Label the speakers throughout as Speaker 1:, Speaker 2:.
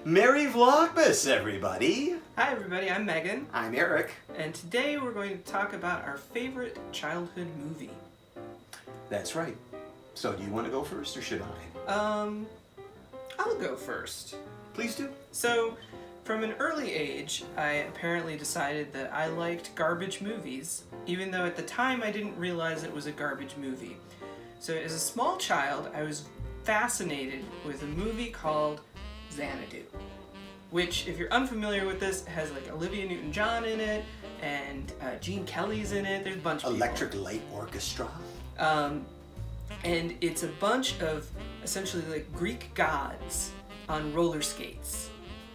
Speaker 1: Merry Vlogmas, everybody!
Speaker 2: Hi everybody, I'm Megan.
Speaker 1: I'm Eric.
Speaker 2: And today we're going to talk about our favorite childhood movie.
Speaker 1: That's right. So do you want to go first or should I?
Speaker 2: I'll go first.
Speaker 1: Please do.
Speaker 2: So, from an early age, I apparently decided that I liked garbage movies, even though at the time I didn't realize it was a garbage movie. So as a small child, I was fascinated with a movie called Xanadu, which, if you're unfamiliar with this, has like Olivia Newton-John in it, and Gene Kelly's in it. There's a bunch of
Speaker 1: Electric Light Orchestra.
Speaker 2: And it's a bunch of essentially like Greek gods on roller skates.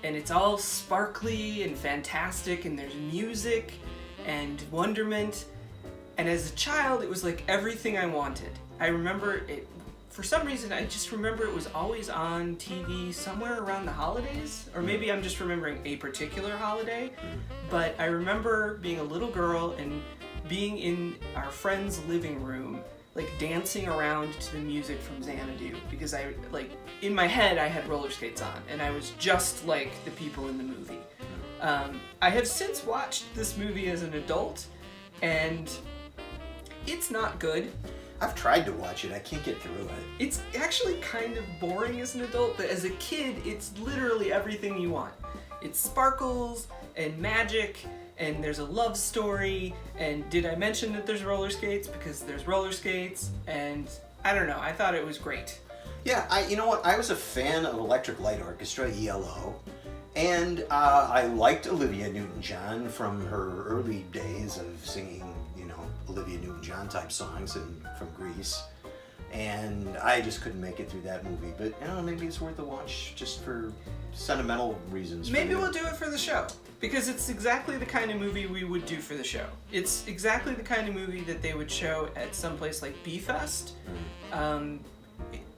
Speaker 2: And it's all sparkly and fantastic, and there's music and wonderment. And as a child, it was like everything I wanted. I remember it, for some reason, I just remember it was always on TV somewhere around the holidays, or maybe I'm just remembering a particular holiday. But I remember being a little girl and being in our friend's living room, like dancing around to the music from Xanadu, because I, like, in my head I had roller skates on and I was just like the people in the movie. I have since watched this movie as an adult, and it's not good.
Speaker 1: I've tried to watch it, I can't get through it.
Speaker 2: It's actually kind of boring as an adult, but as a kid it's literally everything you want. It's sparkles and magic, and there's a love story, and did I mention that there's roller skates? Because there's roller skates, and I don't know, I thought it was great.
Speaker 1: Yeah, you know what, I was a fan of Electric Light Orchestra, ELO, and I liked Olivia Newton-John from her early days of singing, you know, Olivia Newton-John type songs from Greece. And I just couldn't make it through that movie, but you know, maybe it's worth a watch just for sentimental reasons.
Speaker 2: Maybe we'll do it for the show, because it's exactly the kind of movie we would do for the show. It's exactly the kind of movie that they would show at some place like B-Fest.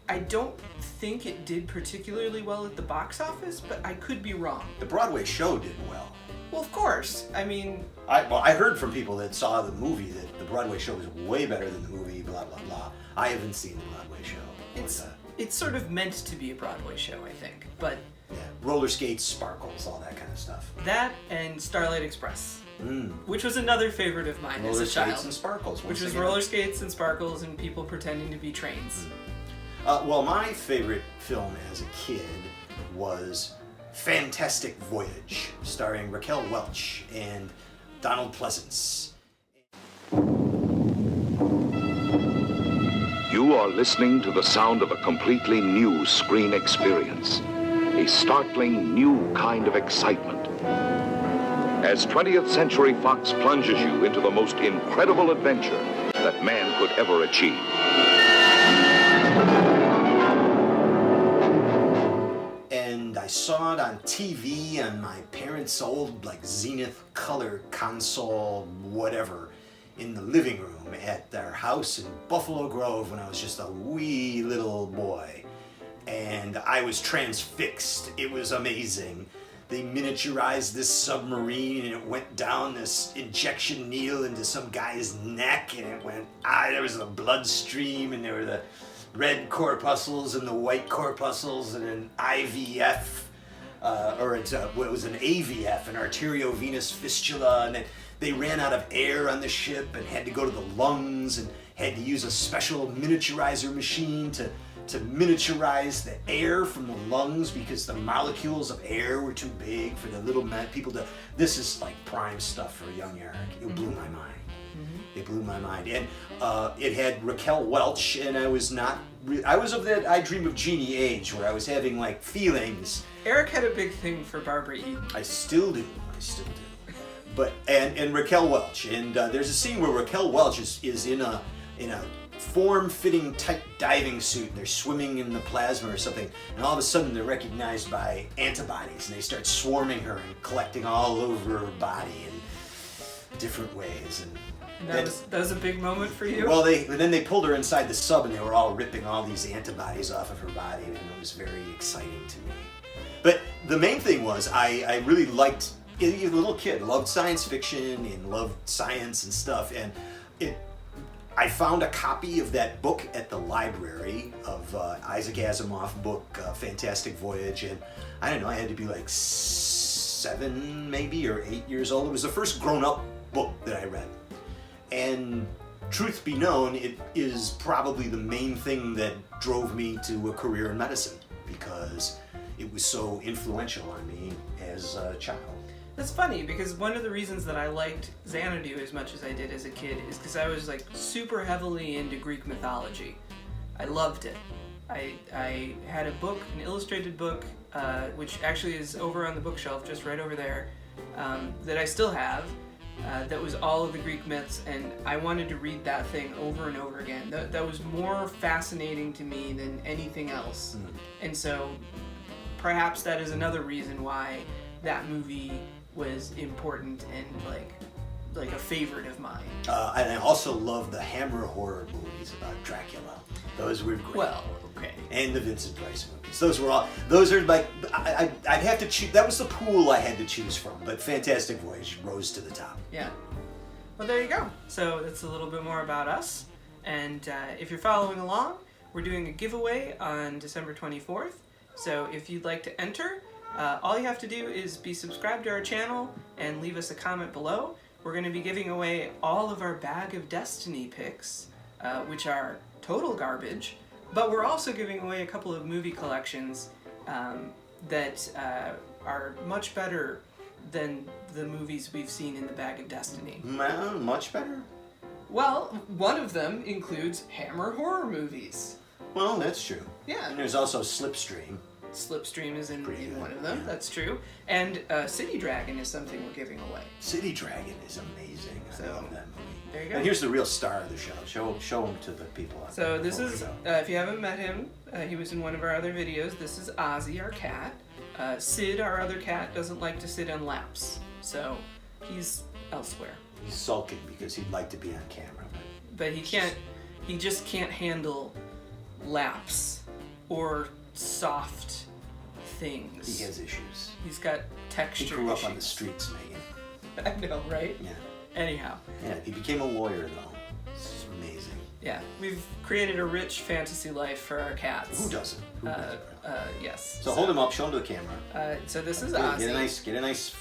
Speaker 2: I don't think it did particularly well at the box office, but I could be wrong.
Speaker 1: The Broadway show did well.
Speaker 2: Well, of course. I mean,
Speaker 1: I heard from people that saw the movie that the Broadway show was way better than the movie, blah, blah, blah. I haven't seen the Broadway show.
Speaker 2: It's sort of meant to be a Broadway show, I think, but...
Speaker 1: Yeah, roller skates, sparkles, all that kind of stuff.
Speaker 2: That and Starlight Express, which was another favorite of mine as a child.
Speaker 1: Roller skates and sparkles.
Speaker 2: Which was roller skates and sparkles and people pretending to be trains.
Speaker 1: Well, my favorite film as a kid was Fantastic Voyage, starring Raquel Welch and Donald Pleasance.
Speaker 3: You are listening to the sound of a completely new screen experience, a startling new kind of excitement. As 20th Century Fox plunges you into the most incredible adventure that man could ever achieve.
Speaker 1: And I saw it on TV on my parents' old, like, Zenith color console, whatever, in the living room at their house in Buffalo Grove when I was just a wee little boy. And I was transfixed. It was amazing. They miniaturized this submarine and it went down this injection needle into some guy's neck, and it went, there was a bloodstream, and there were the red corpuscles and the white corpuscles and an IVF, it was an AVF, an arteriovenous fistula, and then they ran out of air on the ship and had to go to the lungs and had to use a special miniaturizer machine to miniaturize the air from the lungs because the molecules of air were too big for the little people to... This is like prime stuff for a young Eric. It blew my mind. It blew my mind. And it had Raquel Welch, and I was of that I Dream of Jeannie age where I was having like feelings.
Speaker 2: Eric had a big thing for Barbara Eden.
Speaker 1: I still do. But and Raquel Welch, and there's a scene where Raquel Welch is in a form-fitting tight diving suit, and they're swimming in the plasma or something, and all of a sudden they're recognized by antibodies, and they start swarming her and collecting all over her body in different ways. And
Speaker 2: that was a big moment for you?
Speaker 1: Well, then they pulled her inside the sub, and they were all ripping all these antibodies off of her body, and it was very exciting to me. But the main thing was I really liked... A little kid, loved science fiction and loved science and stuff, and I found a copy of that book at the library of Isaac Asimov's book, Fantastic Voyage, and I don't know, I had to be like 7 maybe or 8 years old. It was the first grown-up book that I read. And truth be known, it is probably the main thing that drove me to a career in medicine, because it was so influential on me as a child.
Speaker 2: That's funny, because one of the reasons that I liked Xanadu as much as I did as a kid is because I was like super heavily into Greek mythology. I loved it. I had a book, an illustrated book, which actually is over on the bookshelf just right over there, that I still have, that was all of the Greek myths, and I wanted to read that thing over and over again. That was more fascinating to me than anything else. And so perhaps that is another reason why that movie was important and like a favorite of mine.
Speaker 1: And I also love the Hammer horror movies about Dracula. Those were great.
Speaker 2: Well, okay.
Speaker 1: And the Vincent Price movies. Those are like, I'd have to choose. That was the pool I had to choose from. But Fantastic Voyage rose to the top.
Speaker 2: Yeah. Well, there you go. So that's a little bit more about us. And if you're following along, we're doing a giveaway on December 24th. So if you'd like to enter, all you have to do is be subscribed to our channel and leave us a comment below. We're going to be giving away all of our Bag of Destiny picks, which are total garbage, but we're also giving away a couple of movie collections that are much better than the movies we've seen in the Bag of Destiny.
Speaker 1: Well, much better?
Speaker 2: Well, one of them includes Hammer horror movies.
Speaker 1: Well, that's true.
Speaker 2: Yeah.
Speaker 1: And there's also Slipstream.
Speaker 2: Slipstream is in one of them,
Speaker 1: yeah.
Speaker 2: That's true. And City Dragon is something we're giving away.
Speaker 1: City Dragon is amazing. I love that movie.
Speaker 2: There you go.
Speaker 1: And here's the real star of the show. Show him to the people out there.
Speaker 2: So this is, if you haven't met him, he was in one of our other videos. This is Ozzy, our cat. Sid, our other cat, doesn't like to sit on laps, so he's elsewhere.
Speaker 1: He's sulking because he'd like to be on camera.
Speaker 2: But he just can't handle laps or soft things.
Speaker 1: He has issues.
Speaker 2: He's got texture
Speaker 1: He grew up
Speaker 2: issues.
Speaker 1: on the streets, Megan.
Speaker 2: I know, right?
Speaker 1: Yeah.
Speaker 2: Anyhow.
Speaker 1: Yeah, he became a lawyer, though. It's amazing.
Speaker 2: Yeah, we've created a rich fantasy life for our cats.
Speaker 1: Who doesn't? Who doesn't?
Speaker 2: Yes.
Speaker 1: So hold him up, show him to the camera.
Speaker 2: So this is
Speaker 1: Yeah,
Speaker 2: Ozzy.
Speaker 1: get a nice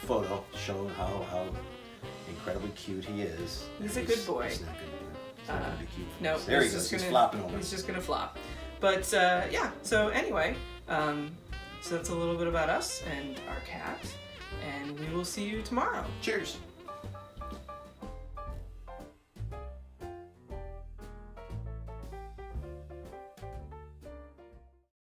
Speaker 1: photo. Show how incredibly cute he is.
Speaker 2: He's a good boy.
Speaker 1: He's not gonna be cute.
Speaker 2: No,
Speaker 1: There he goes. He's flopping over.
Speaker 2: He's just gonna flop. But yeah. So anyway, so that's a little bit about us and our cat, and we will see you tomorrow.
Speaker 1: Cheers.